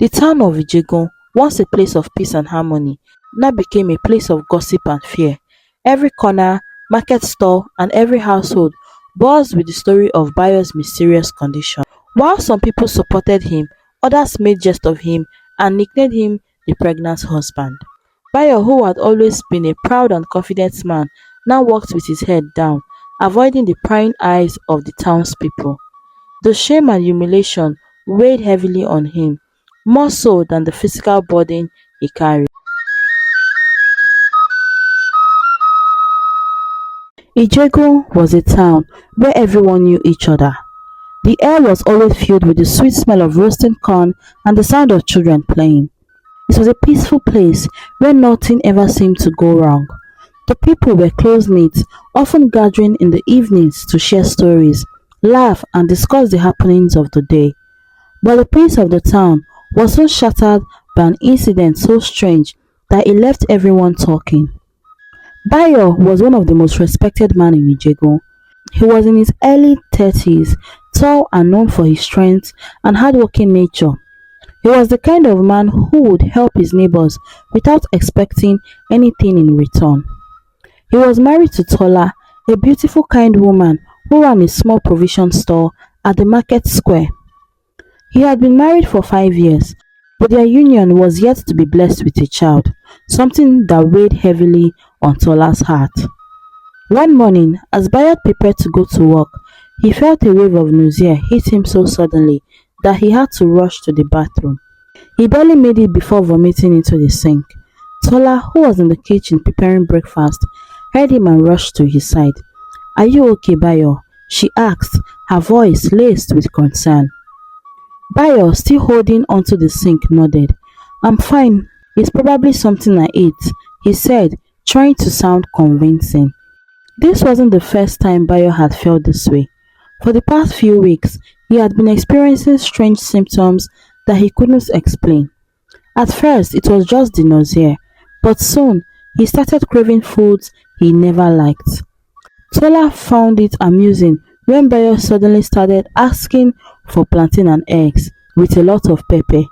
The town of Ijegun, once a place of peace and harmony, now became a place of gossip and fear. Every corner, market stall, and every household buzzed with the story of Bayo's mysterious condition. While some people supported him, others made jest of him and nicknamed him the pregnant husband. Bayo, who had always been a proud and confident man, now walked with his head down, avoiding the prying eyes of the townspeople. The shame and humiliation weighed heavily on him, more so than the physical burden he carried. Ijego was a town where everyone knew each other. The air was always filled with the sweet smell of roasting corn and the sound of children playing. It was a peaceful place where nothing ever seemed to go wrong. The people were close-knit, often gathering in the evenings to share stories, laugh, and discuss the happenings of the day. But the peace of the town was soon shattered by an incident so strange that it left everyone talking. Bayo was one of the most respected men in Ijegun. He was in his early 30s, tall and known for his strength and hardworking nature. He was the kind of man who would help his neighbors without expecting anything in return. He was married to Tola, a beautiful kind woman who ran a small provision store at the market square. He had been married for 5 years, but their union was yet to be blessed with a child, something that weighed heavily on Tola's heart. One morning, as Bayard prepared to go to work, he felt a wave of nausea hit him so suddenly that he had to rush to the bathroom. He barely made it before vomiting into the sink. Tola, who was in the kitchen preparing breakfast, heard him and rushed to his side. "Are you okay, Bayo?" she asked, her voice laced with concern. Bayo, still holding onto the sink, nodded. "I'm fine. It's probably something I ate," he said, trying to sound convincing. This wasn't the first time Bayo had felt this way. For the past few weeks, he had been experiencing strange symptoms that he couldn't explain. At first, it was just the nausea, but soon he started craving foods he never liked. Tola found it amusing when Bayo suddenly started asking for plantain and eggs with a lot of pepper,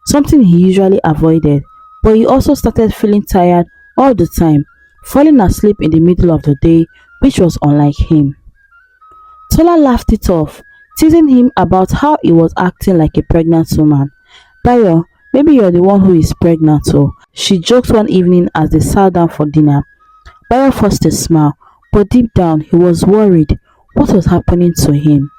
something he usually avoided, but he also started feeling tired all the time, falling asleep in the middle of the day, which was unlike him. Tola laughed it off, teasing him about how he was acting like a pregnant woman. "Bayo, maybe you're the one who is pregnant, oh," she joked one evening as they sat down for dinner. Bayo forced a smile, but deep down he was worried what was happening to him.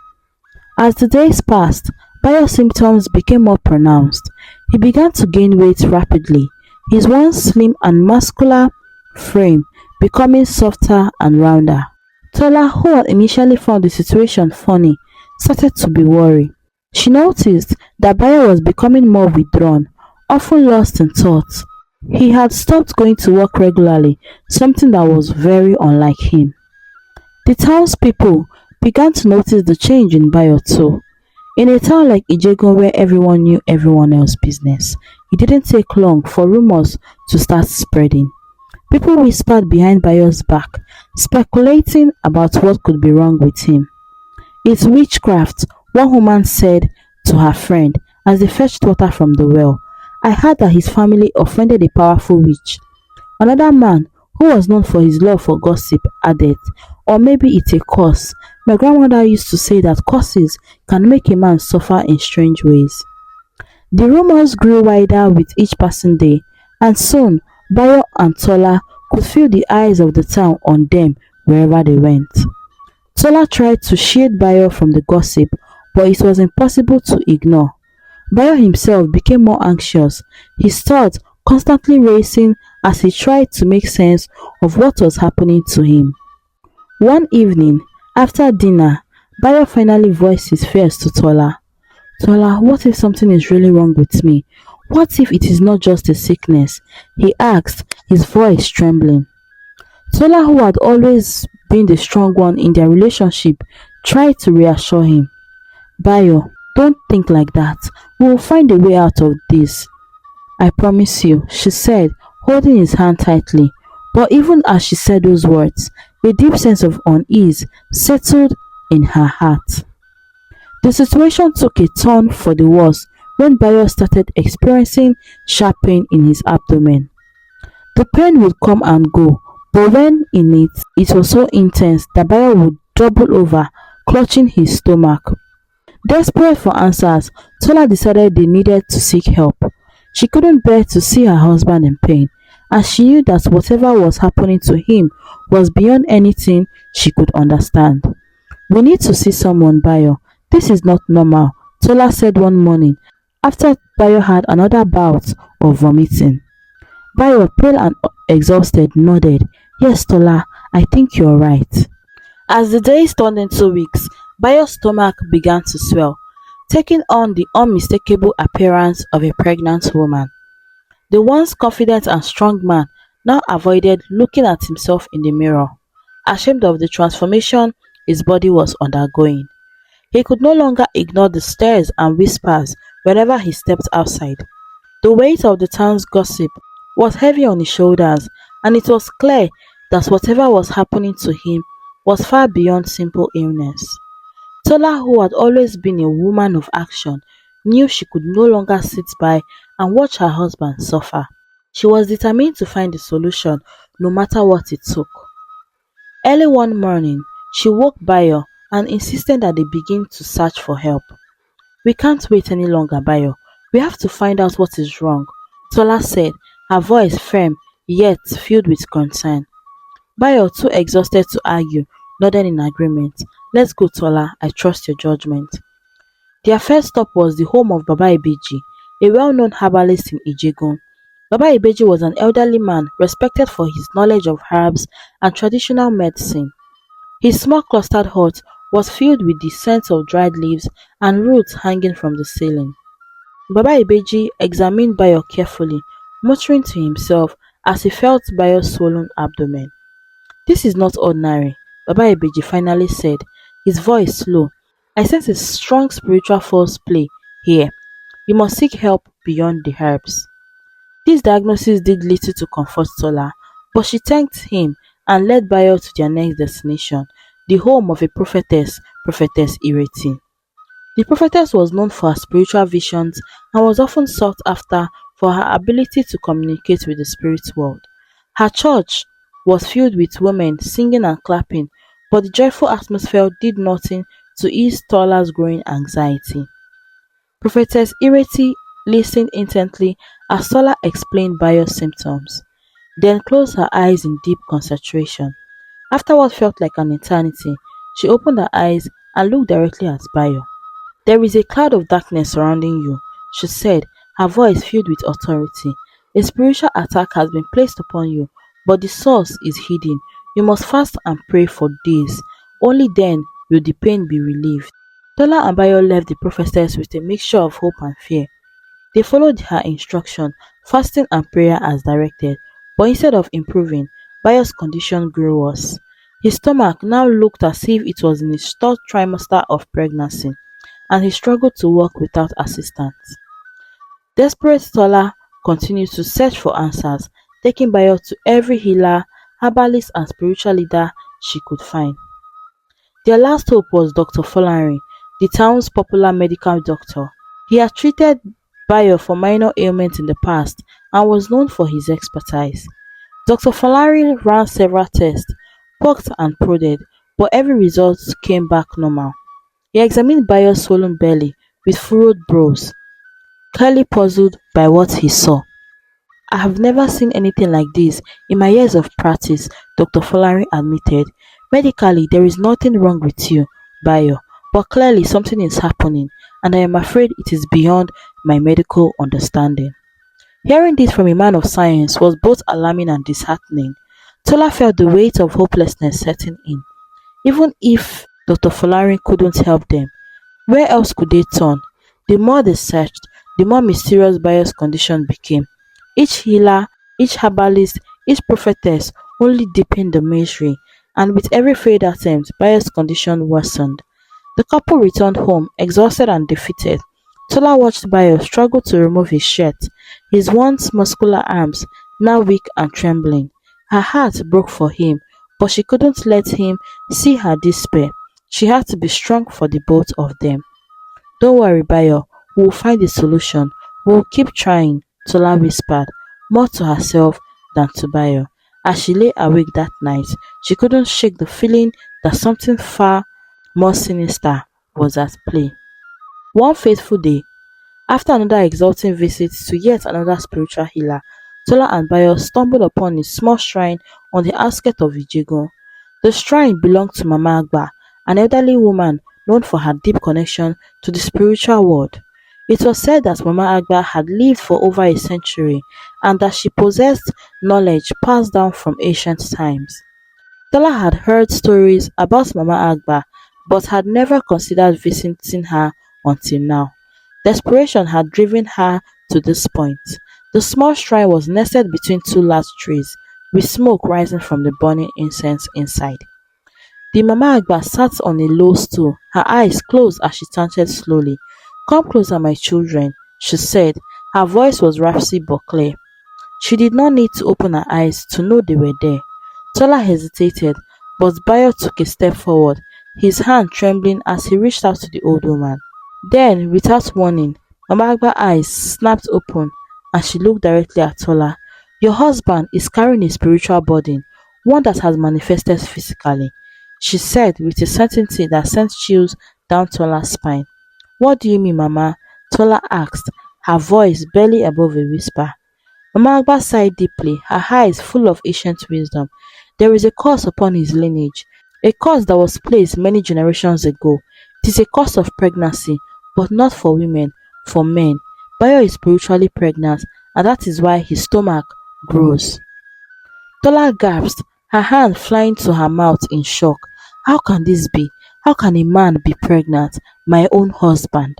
As the days passed, Bayo's symptoms became more pronounced. He began to gain weight rapidly, his once slim and muscular frame becoming softer and rounder. Tola, who had initially found the situation funny, started to be worried. She noticed that Bayo was becoming more withdrawn, often lost in thought. He had stopped going to work regularly, something that was very unlike him. The townspeople began to notice the change in Bayo too. In a town like Ijegun where everyone knew everyone else's business, it didn't take long for rumors to start spreading. People whispered behind Bayo's back, speculating about what could be wrong with him. "It's witchcraft," one woman said to her friend as they fetched water from the well. "I heard that his family offended a powerful witch." Another man, who was known for his love for gossip, added, "Or maybe it's a curse. My grandmother used to say that curses can make a man suffer in strange ways." The rumors grew wider with each passing day, and soon Bayo and Tola could feel the eyes of the town on them wherever they went. Tola tried to shield Bayo from the gossip, but it was impossible to ignore. Bayo himself became more anxious, his thoughts constantly racing as he tried to make sense of what was happening to him. One evening, after dinner, Bayo finally voiced his fears to Tola. "Tola, what if something is really wrong with me? What if it is not just a sickness?" he asked, his voice trembling. Tola, who had always been the strong one in their relationship, tried to reassure him. "Bayo, don't think like that. We will find a way out of this. I promise you," she said, holding his hand tightly. But even as she said those words, a deep sense of unease settled in her heart. The situation took a turn for the worse when Bayo started experiencing sharp pain in his abdomen. The pain would come and go, but when in it was so intense that Bayo would double over, clutching his stomach. Desperate for answers, Tola decided they needed to seek help. She couldn't bear to see her husband in pain, and she knew that whatever was happening to him was beyond anything she could understand. "We need to see someone, Bayo. This is not normal," Tola said one morning after Bayo had another bout of vomiting. Bayo, pale and exhausted, nodded. "Yes, Tola, I think you're right." As the days turned into weeks, Bayo's stomach began to swell, taking on the unmistakable appearance of a pregnant woman. The once confident and strong man now avoided looking at himself in the mirror, ashamed of the transformation his body was undergoing. He could no longer ignore the stares and whispers whenever he stepped outside. The weight of the town's gossip was heavy on his shoulders, and it was clear that whatever was happening to him was far beyond simple illness. Tola, who had always been a woman of action, knew she could no longer sit by and watch her husband suffer. She was determined to find a solution no matter what it took. Early one morning, she woke Bayo and insisted that they begin to search for help. "We can't wait any longer, Bayo. We have to find out what is wrong," Tola said, her voice firm yet filled with concern. Bayo, too exhausted to argue, nodded in agreement. "Let's go, Tola. I trust your judgment." Their first stop was the home of Baba Ibeji, a well-known herbalist in Ijegun. Baba Ibeji was an elderly man respected for his knowledge of herbs and traditional medicine. His small clustered hut was filled with the scent of dried leaves and roots hanging from the ceiling. Baba Ibeji examined Bayo carefully, muttering to himself as he felt Bayo's swollen abdomen. "This is not ordinary," Baba Ibeji finally said, his voice slow. "I sense a strong spiritual force play here. You must seek help beyond the herbs." This diagnosis did little to comfort Tola, but she thanked him and led Bayo to their next destination, the home of a prophetess, Prophetess Ireti. The prophetess was known for her spiritual visions and was often sought after for her ability to communicate with the spirit world. Her church was filled with women singing and clapping, but the joyful atmosphere did nothing to ease Tola's growing anxiety. Prophetess Ireti listened intently as Tola explained Bayo's symptoms, then closed her eyes in deep concentration. After what felt like an eternity, she opened her eyes and looked directly at Bayo. "There is a cloud of darkness surrounding you," she said, her voice filled with authority. "A spiritual attack has been placed upon you, but the source is hidden. You must fast and pray for days. Only then will the pain be relieved." Tola and Bayo left the prophetess with a mixture of hope and fear. They followed her instruction, fasting and prayer as directed, but instead of improving, Bayo's condition grew worse. His stomach now looked as if it was in its third trimester of pregnancy, and he struggled to walk without assistance. Desperate, Tola continued to search for answers, taking Bayo to every healer, herbalist and spiritual leader she could find. Their last hope was Dr. Folarin, the town's popular medical doctor. He had treated Bayo for minor ailments in the past and was known for his expertise. Dr. Folarin ran several tests, poked and prodded, but every result came back normal. He examined Bayo's swollen belly with furrowed brows, clearly puzzled by what he saw. "I have never seen anything like this in my years of practice," Dr. Folarin admitted. "Medically, there is nothing wrong with you, Bayo, but clearly something is happening, and I am afraid it is beyond my medical understanding." Hearing this from a man of science was both alarming and disheartening. Tola felt the weight of hopelessness setting in. Even if Dr. Folarin couldn't help them, where else could they turn? The more they searched, the more mysterious Bayo's condition became. Each healer, each herbalist, each prophetess only deepened the misery, and with every failed attempt, Bayo's condition worsened. The couple returned home, exhausted and defeated. Tola watched Bayo struggle to remove his shirt, his once muscular arms now weak and trembling. Her heart broke for him, but she couldn't let him see her despair. She had to be strong for the both of them. "Don't worry, Bayo. We'll find a solution. We'll keep trying, Tola whispered, more to herself than to Bayo. As she lay awake that night, she couldn't shake the feeling that something far more sinister was at play. One fateful day, after another exalting visit to yet another spiritual healer, Tola and Bayo stumbled upon a small shrine on the outskirts of Ijegun. The shrine belonged to Mama Agba, an elderly woman known for her deep connection to the spiritual world. It was said that Mama Agba had lived for over a century and that she possessed knowledge passed down from ancient times. Tola had heard stories about Mama Agba but had never considered visiting her until now. Desperation had driven her to this point. The small shrine was nestled between two large trees, with smoke rising from the burning incense inside. The Mama Agba sat on a low stool, her eyes closed as she chanted slowly. "Come closer, my children," she said. Her voice was raspy but clear. She did not need to open her eyes to know they were there. Tola hesitated, but Bayo took a step forward, his hand trembling as he reached out to the old woman. Then, without warning, Mama Agba's eyes snapped open and she looked directly at Tola. "Your husband is carrying a spiritual burden, one that has manifested physically," she said with a certainty that sent chills down Tola's spine. "What do you mean, Mama?" Tola asked, her voice barely above a whisper. Mama Agba sighed deeply, her eyes full of ancient wisdom. "There is a curse upon his lineage, a curse that was placed many generations ago. It is a curse of pregnancy, but not for women, for men. Bayo is spiritually pregnant, and that is why his stomach grows." Tola gasped, her hand flying to her mouth in shock. "How can this be? How can a man be pregnant? My own husband."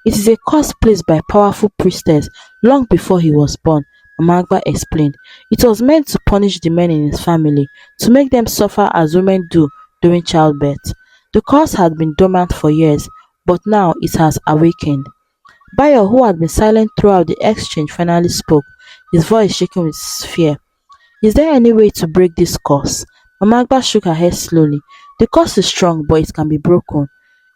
"It is a curse placed by powerful priestess long before he was born," Mama Agba explained. "It was meant to punish the men in his family, to make them suffer as women do during childbirth. The curse had been dormant for years, but now it has awakened." Bayo, who had been silent throughout the exchange, finally spoke, his voice shaking with fear. "Is there any way to break this curse?" Mama Agba shook her head slowly. "The curse is strong, but it can be broken.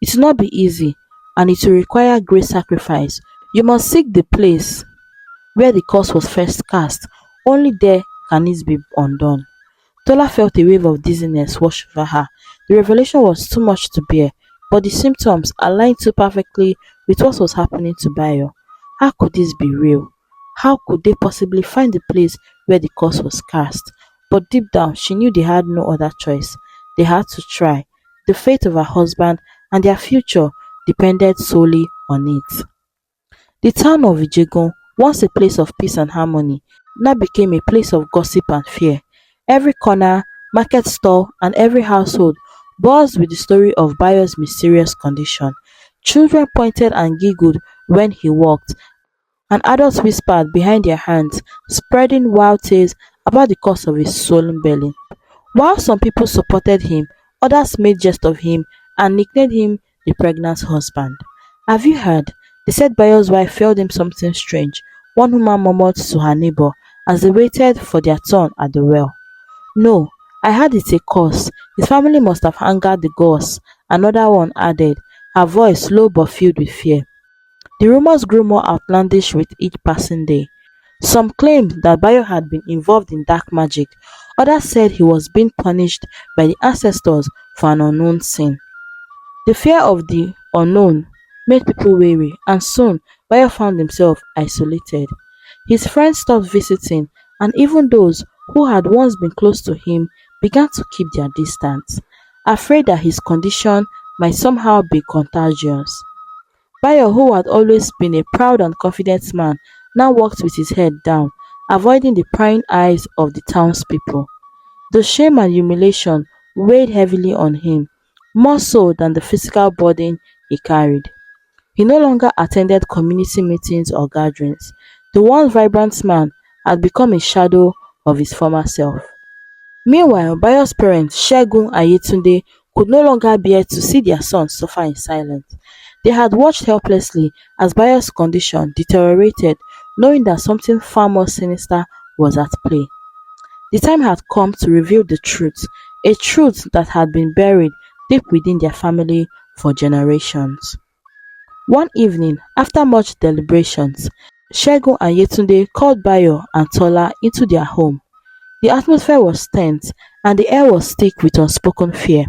It will not be easy, and it will require great sacrifice. You must seek the place where the curse was first cast. Only there can it be undone." Tola felt a wave of dizziness wash over her. The revelation was too much to bear, but the symptoms aligned too perfectly with what was happening to Bayo. How could this be real? How could they possibly find the place where the curse was cast? But deep down, she knew they had no other choice. They had to try. The fate of her husband and their future depended solely on it. The town of Ijegun, once a place of peace and harmony, now became a place of gossip and fear. Every corner, market stall, and every household buzzed with the story of Bayo's mysterious condition. Children pointed and giggled when he walked, and adults whispered behind their hands, spreading wild tales about the cause of his swollen belly. While some people supported him, others made jest of him and nicknamed him the pregnant husband. "Have you heard?" They said Bayo's wife felt him something strange, one woman murmured to her neighbor as they waited for their turn at the well. "No, I heard it's a curse. His family must have angered the gods," another one added, her voice low but filled with fear. The rumors grew more outlandish with each passing day. Some claimed that Bayo had been involved in dark magic, others said he was being punished by the ancestors for an unknown sin. The fear of the unknown made people wary, and soon Bayo found himself isolated. His friends stopped visiting, and even those who had once been close to him began to keep their distance, afraid that his condition might somehow be contagious. Bayo, who had always been a proud and confident man, now walked with his head down, avoiding the prying eyes of the townspeople. The shame and humiliation weighed heavily on him, more so than the physical burden he carried. He no longer attended community meetings or gatherings. The once vibrant man had become a shadow of his former self. Meanwhile, Bayo's parents, Segun and Yetunde, could no longer bear to see their son suffer in silence. They had watched helplessly as Bayo's condition deteriorated, knowing that something far more sinister was at play. The time had come to reveal the truth, a truth that had been buried deep within their family for generations. One evening, after much deliberations, Segun and Yetunde called Bayo and Tola into their home. The atmosphere was tense and the air was thick with unspoken fear.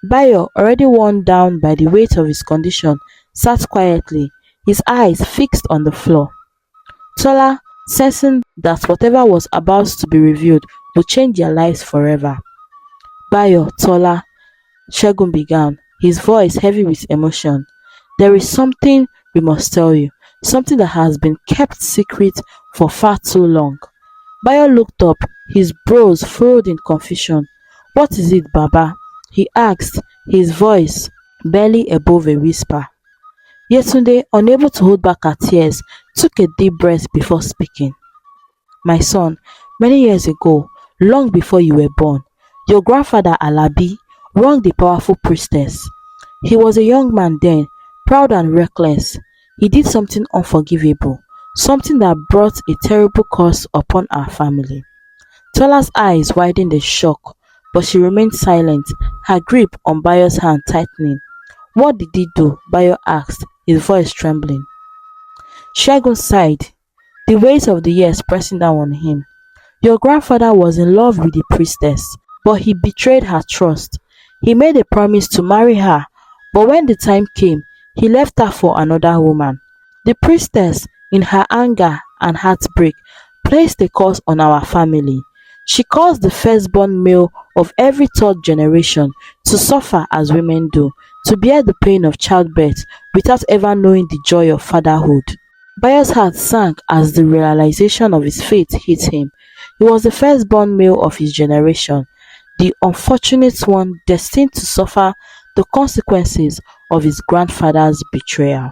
Bayo, already worn down by the weight of his condition, sat quietly, his eyes fixed on the floor. Tola, sensing that whatever was about to be revealed would change their lives forever. Bayo, Tola, Segun began, his voice heavy with emotion. There is something we must tell you, something that has been kept secret for far too long. Bayo looked up, his brows furrowed in confusion. What is it, Baba? He asked, his voice barely above a whisper. Yetunde, unable to hold back her tears, took a deep breath before speaking. My son, many years ago, long before you were born, your grandfather Alabi wronged a powerful priestess. He was a young man then, proud and reckless. He did something unforgivable, something that brought a terrible curse upon our family. Tola's eyes widened in shock, but she remained silent, her grip on Bayo's hand tightening. What did he do? Bayo asked, his voice trembling. Segun sighed, the weight of the years pressing down on him. Your grandfather was in love with the priestess, but he betrayed her trust. He made a promise to marry her, but when the time came, he left her for another woman. The priestess, in her anger and heartbreak, placed a curse on our family. She caused the firstborn male of every third generation to suffer as women do, to bear the pain of childbirth without ever knowing the joy of fatherhood. Bayo's heart sank as the realization of his fate hit him. He was the firstborn male of his generation, the unfortunate one destined to suffer the consequences of his grandfather's betrayal.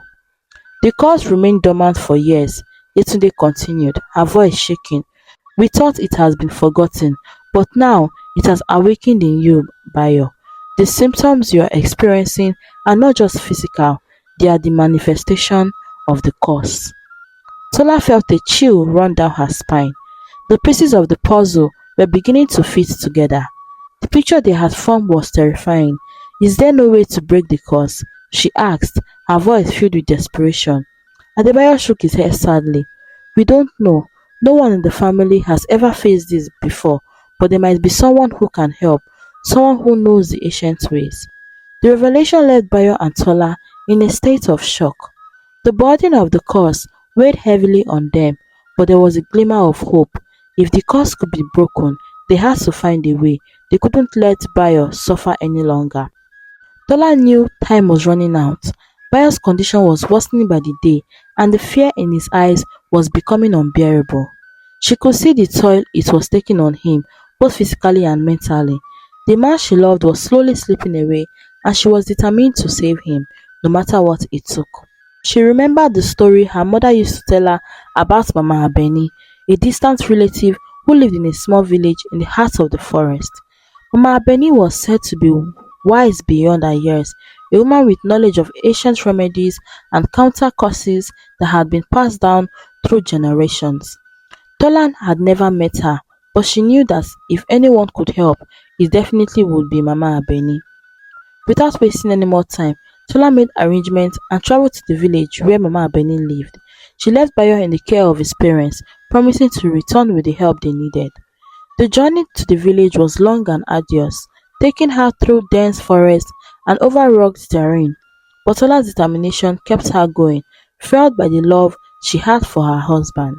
The cause remained dormant for years, Yetunde continued, her voice shaking. We thought it has been forgotten, but now it has awakened in you, Bayo. The symptoms you are experiencing are not just physical, they are the manifestation of the cause. Tola felt a chill run down her spine. The pieces of the puzzle were beginning to fit together. The picture they had formed was terrifying. Is there no way to break the curse? She asked, her voice filled with desperation. Adebayo shook his head sadly. We don't know. No one in the family has ever faced this before, but there might be someone who can help, someone who knows the ancient ways. The revelation left Bayo and Tola in a state of shock. The burden of the curse weighed heavily on them, but there was a glimmer of hope. If the curse could be broken, they had to find a way. They couldn't let Bayo suffer any longer. Tola knew time was running out. Bayo's condition was worsening by the day, and the fear in his eyes was becoming unbearable. She could see the toll it was taking on him, both physically and mentally. The man she loved was slowly slipping away, and she was determined to save him, no matter what it took. She remembered the story her mother used to tell her about Mama Abeni, a distant relative who lived in a small village in the heart of the forest. Mama Abeni was said to be wise beyond her years, a woman with knowledge of ancient remedies and counter curses that had been passed down through generations. Tolan had never met her, but she knew that if anyone could help, it definitely would be Mama Abeni. Without wasting any more time, Tola made arrangements and traveled to the village where Mama Abeni lived. She left Bayo in the care of his parents, promising to return with the help they needed. The journey to the village was long and arduous, taking her through dense forests and over rugged terrain. But Tola's determination kept her going, fueled by the love she had for her husband.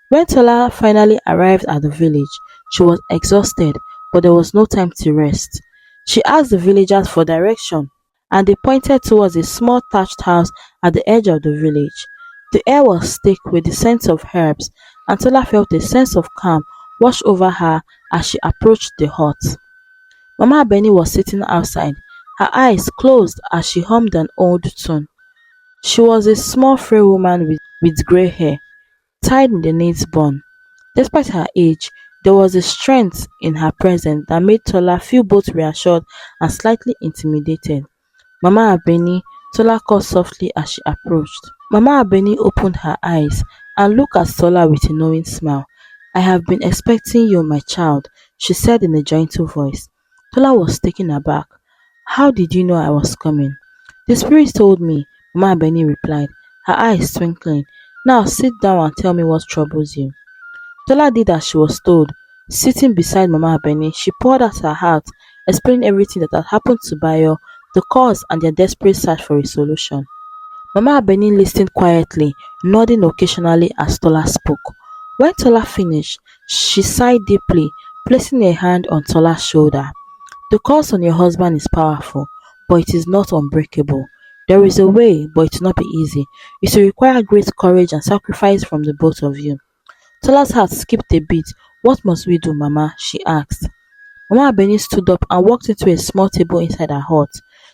When Tola finally arrived at the village, she was exhausted, but there was no time to rest. She asked the villagers for direction, and they pointed towards a small thatched house at the edge of the village. The air was thick with the scent of herbs, and Tola felt a sense of calm wash over her as she approached the hut. Mama Abeni was sitting outside, her eyes closed as she hummed an old tune. She was a small frail woman with grey hair, tied in the neat bun. Despite her age, there was a strength in her presence that made Tola feel both reassured and slightly intimidated. Mama Abeni, Tola called softly as she approached. Mama Abeni opened her eyes and looked at Tola with a knowing smile. I have been expecting you, my child, she said in a gentle voice. Tola was taken aback. How did you know I was coming? The spirit told me, Mama Abeni replied, her eyes twinkling. Now sit down and tell me what troubles you. Tola did as she was told. Sitting beside Mama Abeni, she poured out her heart, explaining everything that had happened to Bayo, the cause, and their desperate search for a solution. Mama Abeni listened quietly, nodding occasionally as Tola spoke. When Tola finished, she sighed deeply, placing a hand on Tola's shoulder. The curse on your husband is powerful, but it is not unbreakable. There is a way, but it will not be easy. It will require great courage and sacrifice from the both of you. Tola's heart skipped a beat. What must we do, Mama? She asked. Mama Abeni stood up and walked into a small table inside her hut.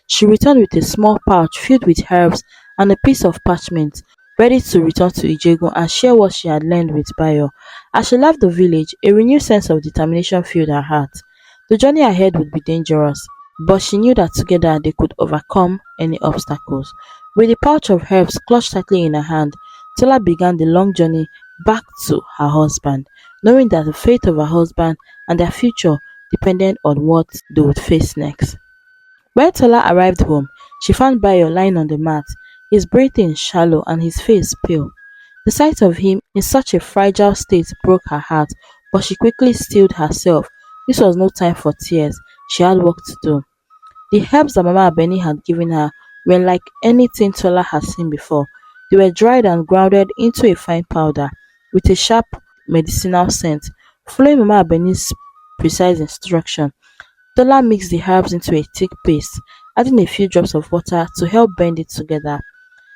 She returned with a small pouch filled with herbs and a piece of parchment, ready to return to Ijego and share what she had learned with Bayo. As she left the village, a renewed sense of determination filled her heart. The journey ahead would be dangerous, but she knew that together they could overcome any obstacles. With the pouch of herbs clutched tightly in her hand, Tola began the long journey back to her husband, knowing that the fate of her husband and their future depended on what they would face next. When Tola arrived home, she found Bayo lying on the mat, his breathing shallow and his face pale. The sight of him in such a fragile state broke her heart, but she quickly steeled herself. This was no time for tears. She had work to do. The herbs that Mama Abeni had given her were like anything Tola had seen before. They were dried and grounded into a fine powder with a sharp medicinal scent. Following Mama Abeni's precise instruction, Tola mixed the herbs into a thick paste, adding a few drops of water to help blend it together.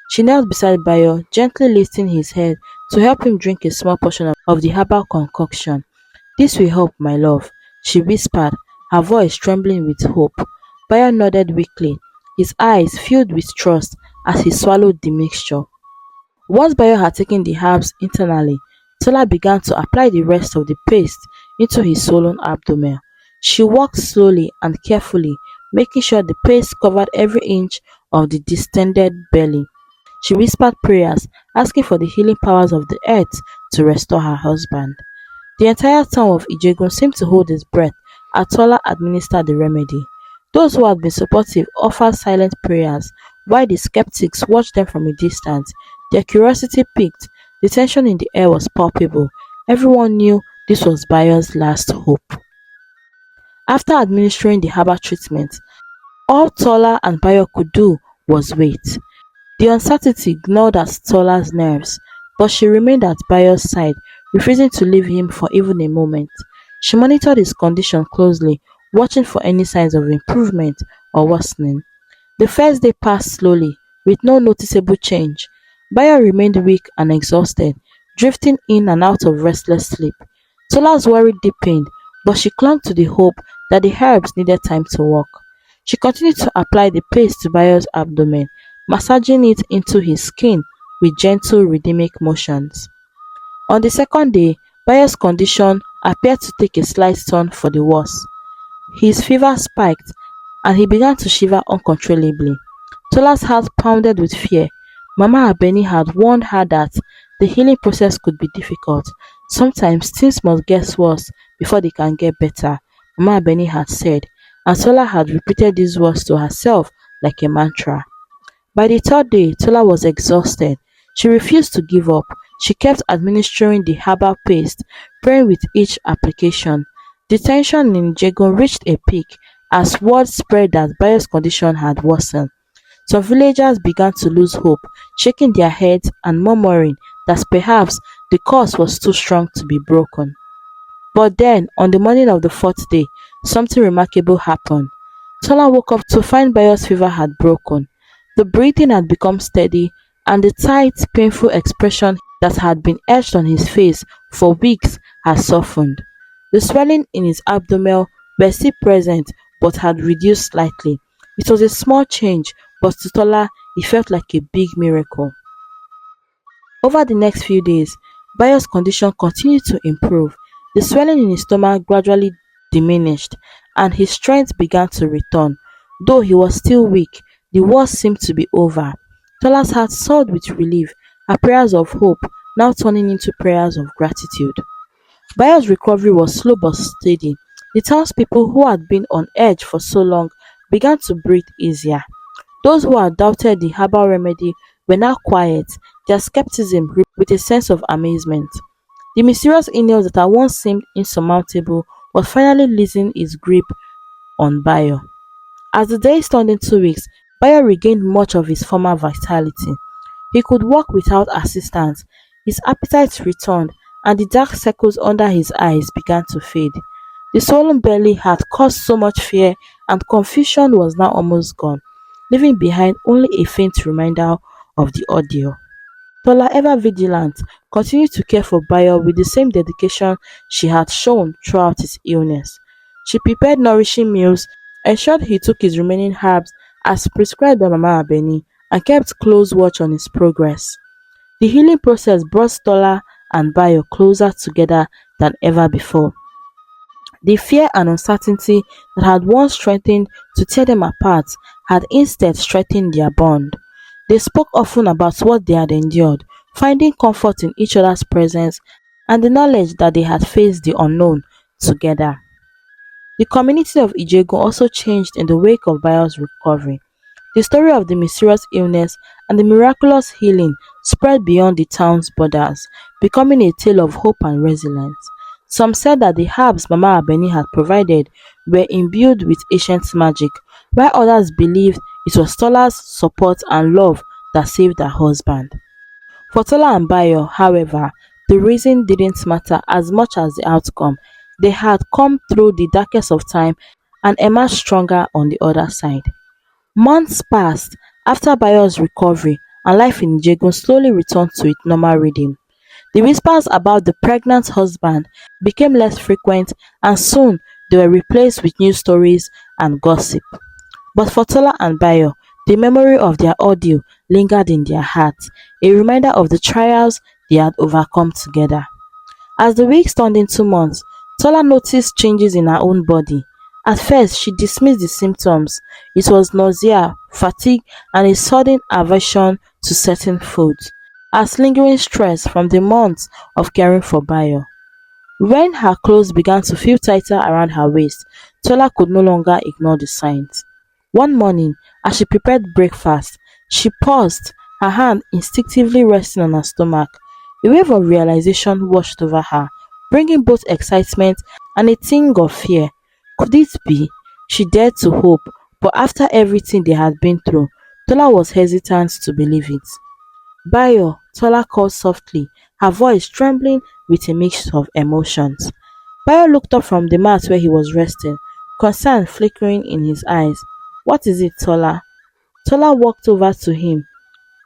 She knelt beside Bayo, gently lifting his head to help him drink a small portion of the herbal concoction. This will help, my love, she whispered, her voice trembling with hope. Bayo nodded weakly, his eyes filled with trust as he swallowed the mixture. Once Bayo had taken the herbs internally, Tola began to apply the rest of the paste into his swollen abdomen. She walked slowly and carefully, making sure the paste covered every inch of the distended belly. She whispered prayers, asking for the healing powers of the earth to restore her husband. The entire town of Ijegun seemed to hold its breath as Tola administered the remedy. Those who had been supportive offered silent prayers, while the skeptics watched them from a distance. Their curiosity piqued, the tension in the air was palpable. Everyone knew this was Bayo's last hope. After administering the herbal treatment, all Tola and Bayo could do was wait. The uncertainty gnawed at Tola's nerves, but she remained at Bayo's side, refusing to leave him for even a moment. She monitored his condition closely, watching for any signs of improvement or worsening. The first day passed slowly, with no noticeable change. Bayo remained weak and exhausted, drifting in and out of restless sleep. Tola's worry deepened, but she clung to the hope that the herbs needed time to work. She continued to apply the paste to Bayo's abdomen, massaging it into his skin with gentle rhythmic motions. On the second day, Bayo's condition appeared to take a slight turn for the worse. His fever spiked, and he began to shiver uncontrollably. Tola's heart pounded with fear. Mama Abeni had warned her that the healing process could be difficult. Sometimes things must get worse before they can get better, Mama Abeni had said, and Tola had repeated these words to herself like a mantra. By the third day, Tola was exhausted. She refused to give up. She kept administering the herbal paste, praying with each application. The tension in Jagon reached a peak as word spread that Bayo's condition had worsened. Some villagers began to lose hope, shaking their heads and murmuring that perhaps the curse was too strong to be broken. But then, on the morning of the fourth day, something remarkable happened. Tola woke up to find Bayo's fever had broken. The breathing had become steady, and the tight, painful expression that had been etched on his face for weeks had softened. The swelling in his abdomen were still present but had reduced slightly. It was a small change, but to Tola it felt like a big miracle. Over the next few days, Bayo's condition continued to improve. The swelling in his stomach gradually diminished, and his strength began to return. Though he was still weak, the worst seemed to be over. Tola's heart soared with relief, her prayers of hope now turning into prayers of gratitude. Bayo's recovery was slow but steady. The townspeople who had been on edge for so long began to breathe easier. Those who had doubted the herbal remedy were now quiet, their skepticism with a sense of amazement. The mysterious illness that had once seemed insurmountable was finally loosening its grip on Bayo. As the days turned into weeks, Bayo regained much of his former vitality. He could walk without assistance, his appetite returned, and the dark circles under his eyes began to fade. The swollen belly had caused so much fear, and confusion was now almost gone, leaving behind only a faint reminder of the ordeal. Tola, ever vigilant, continued to care for Bayo with the same dedication she had shown throughout his illness. She prepared nourishing meals, ensured he took his remaining herbs as prescribed by Mama Abeni, and kept close watch on his progress. The healing process brought Tola and Bayo closer together than ever before. The fear and uncertainty that had once threatened to tear them apart had instead strengthened their bond. They spoke often about what they had endured, finding comfort in each other's presence and the knowledge that they had faced the unknown together. The community of Ijego also changed in the wake of Bayo's recovery. The story of the mysterious illness and the miraculous healing spread beyond the town's borders, becoming a tale of hope and resilience. Some said that the herbs Mama Abeni had provided were imbued with ancient magic, while others believed it was Tola's support and love that saved her husband. For Tola and Bayo, however, the reason didn't matter as much as the outcome. They had come through the darkest of time and emerged stronger on the other side. Months passed after Bayo's recovery, and life in Ijegun slowly returned to its normal rhythm. The whispers about the pregnant husband became less frequent, and soon they were replaced with news stories and gossip. But for Tola and Bayo, the memory of their ordeal lingered in their hearts, a reminder of the trials they had overcome together. As the weeks turned into months, Tola noticed changes in her own body. At first, she dismissed the symptoms. It was nausea, fatigue, and a sudden aversion to certain foods, as lingering stress from the months of caring for Bayo. When her clothes began to feel tighter around her waist, Tola could no longer ignore the signs. One morning, as she prepared breakfast, she paused, her hand instinctively resting on her stomach. A wave of realization washed over her, bringing both excitement and a tinge of fear. Could it be? She dared to hope, but after everything they had been through, Tola was hesitant to believe it. Bayo, Tola called softly, her voice trembling with a mix of emotions. Bayo looked up from the mat where he was resting, concern flickering in his eyes. What is it, Tola? Tola walked over to him,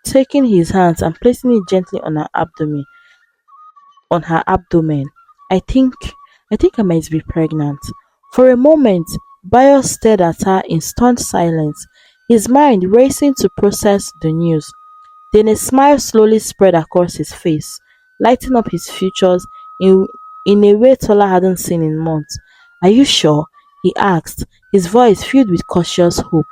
taking his hands and placing it gently on her abdomen. I think I might be pregnant. For a moment, Bayo stared at her in stunned silence, his mind racing to process the news. Then a smile slowly spread across his face, lighting up his features in a way Tola hadn't seen in months. Are you sure? He asked, his voice filled with cautious hope.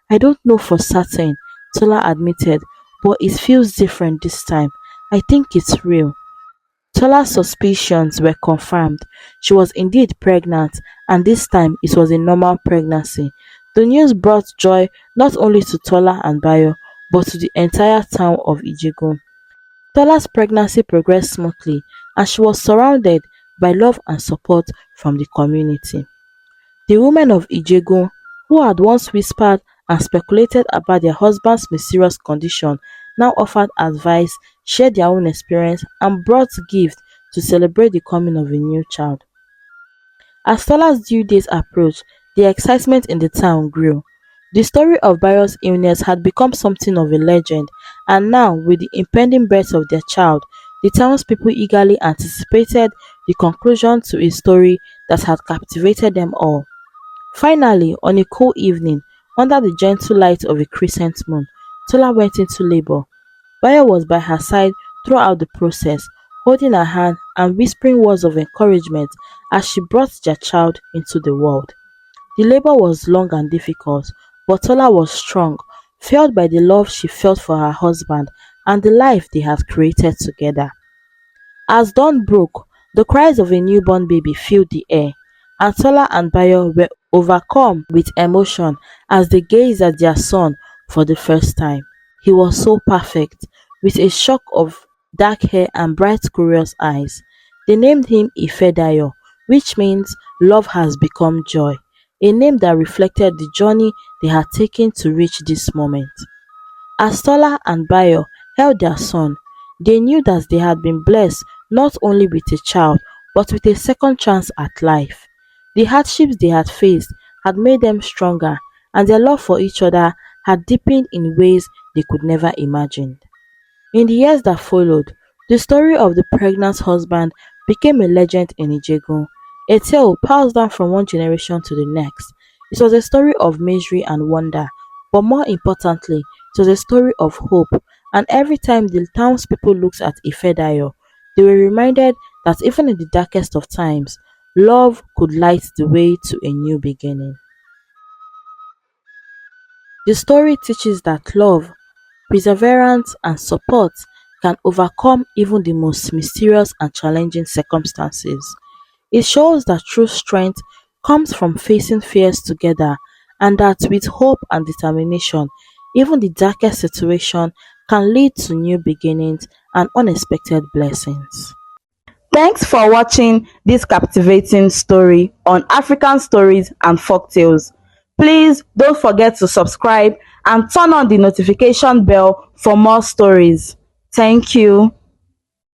I don't know for certain, Tola admitted, but it feels different this time. I think it's real. Tola's suspicions were confirmed. She was indeed pregnant, and this time it was a normal pregnancy. The news brought joy not only to Tola and Bayo, but to the entire town of Ijegun. Tola's pregnancy progressed smoothly, and she was surrounded by love and support from the community. The women of Ijegun, who had once whispered and speculated about their husband's mysterious condition, now offered advice, shared their own experience, and brought gifts to celebrate the coming of a new child. As Tola's due date approached, the excitement in the town grew. The story of Bayo's illness had become something of a legend, and now, with the impending birth of their child, the townspeople eagerly anticipated the conclusion to a story that had captivated them all. Finally, on a cool evening, under the gentle light of a crescent moon, Tola went into labor. Bayo was by her side throughout the process, holding her hand and whispering words of encouragement as she brought their child into the world. The labor was long and difficult, but Tola was strong, fueled by the love she felt for her husband and the life they had created together. As dawn broke, the cries of a newborn baby filled the air, and Tola and Bayo were overcome with emotion as they gazed at their son for the first time. He was so perfect, with a shock of dark hair and bright curious eyes. They named him Ifedayo, which means love has become joy, a name that reflected the journey they had taken to reach this moment. As Tola and Bayo held their son, they knew that they had been blessed not only with a child but with a second chance at life. The hardships they had faced had made them stronger, and their love for each other had deepened in ways they could never imagine. In the years that followed, the story of the pregnant husband became a legend in Ijegun, a tale passed down from one generation to the next. It was a story of misery and wonder, but more importantly, it was a story of hope. And every time the townspeople looked at Ifedayo, they were reminded that even in the darkest of times, love could light the way to a new beginning. The story teaches that love, perseverance, and support can overcome even the most mysterious and challenging circumstances. It shows that true strength comes from facing fears together, and that with hope and determination, even the darkest situation can lead to new beginnings and unexpected blessings. Thanks for watching this captivating story on African stories and folktales. Please don't forget to subscribe and turn on the notification bell for more stories. Thank you.